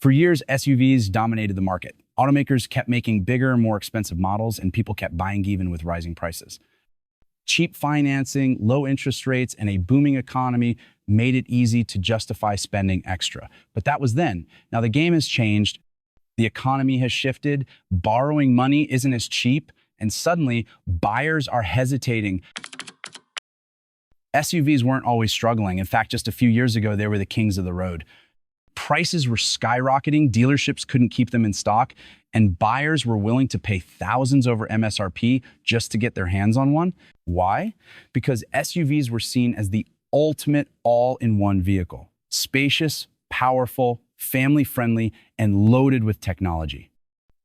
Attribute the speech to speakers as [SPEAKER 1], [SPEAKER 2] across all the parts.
[SPEAKER 1] For years, SUVs dominated the market. Automakers kept making bigger and more expensive models, and people kept buying even with rising prices. Cheap financing, low interest rates, and a booming economy made it easy to justify spending extra. But that was then. Now the game has changed. The economy has shifted. Borrowing money isn't as cheap, and suddenly buyers are hesitating. SUVs weren't always struggling. In fact, just a few years ago, they were the kings of the road. Prices were skyrocketing, dealerships couldn't keep them in stock, and buyers were willing to pay thousands over MSRP just to get their hands on one. Why? Because SUVs were seen as the ultimate all-in-one vehicle. Spacious, powerful, family-friendly, and loaded with technology.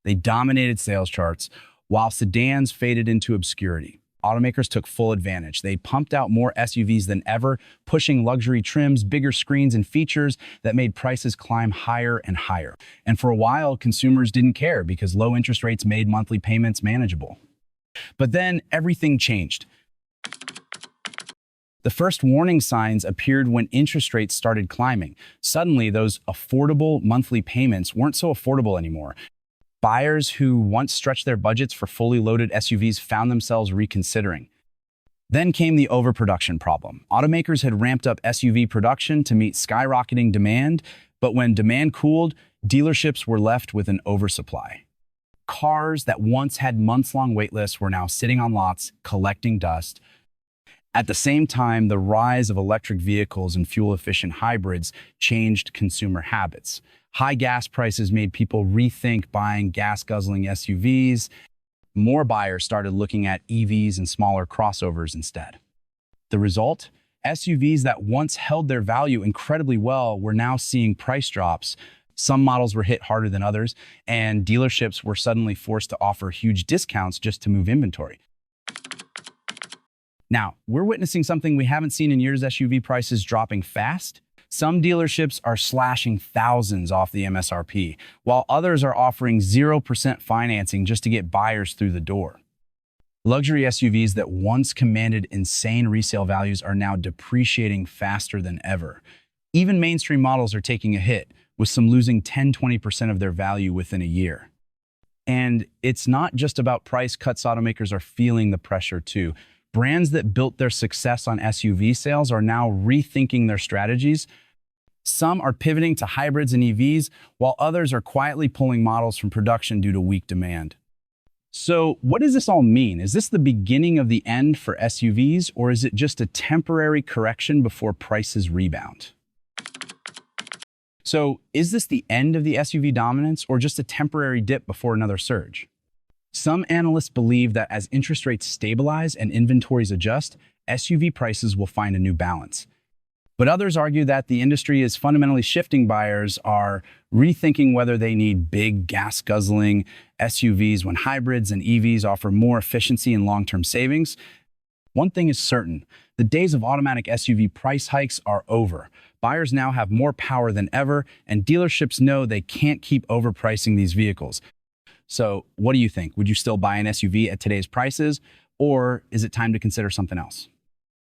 [SPEAKER 1] They dominated sales charts, while sedans faded into obscurity. Automakers took full advantage. They pumped out more SUVs than ever, pushing luxury trims, bigger screens, and features that made prices climb higher and higher. And for a while, consumers didn't care because low interest rates made monthly payments manageable. But then everything changed. The first warning signs appeared when interest rates started climbing. Suddenly, those affordable monthly payments weren't so affordable anymore. Buyers who once stretched their budgets for fully loaded SUVs found themselves reconsidering. Then came the overproduction problem. Automakers had ramped up SUV production to meet skyrocketing demand, but when demand cooled, dealerships were left with an oversupply. Cars that once had months-long waitlists were now sitting on lots, collecting dust. At the same time, the rise of electric vehicles and fuel-efficient hybrids changed consumer habits. High gas prices made people rethink buying gas-guzzling SUVs. More buyers started looking at EVs and smaller crossovers instead. The result? SUVs that once held their value incredibly well were now seeing price drops. Some models were hit harder than others, and dealerships were suddenly forced to offer huge discounts just to move inventory. Now, we're witnessing something we haven't seen in years: SUV prices dropping fast. Some dealerships are slashing thousands off the MSRP, while others are offering 0% financing just to get buyers through the door. Luxury SUVs that once commanded insane resale values are now depreciating faster than ever. Even mainstream models are taking a hit, with some losing 10–20% of their value within a year. And it's not just about price cuts. Automakers are feeling the pressure too. Brands that built their success on SUV sales are now rethinking their strategies. Some are pivoting to hybrids and EVs, while others are quietly pulling models from production due to weak demand. So what does this all mean? Is this the beginning of the end for SUVs, or is it just a temporary correction before prices rebound? So is this the end of the SUV dominance, or just a temporary dip before another surge? Some analysts believe that as interest rates stabilize and inventories adjust, SUV prices will find a new balance. But others argue that the industry is fundamentally shifting. Buyers are rethinking whether they need big, gas-guzzling SUVs when hybrids and EVs offer more efficiency and long-term savings. One thing is certain: the days of automatic SUV price hikes are over. Buyers now have more power than ever, and dealerships know they can't keep overpricing these vehicles. So what do you think? Would you still buy an SUV at today's prices, or is it time to consider something else?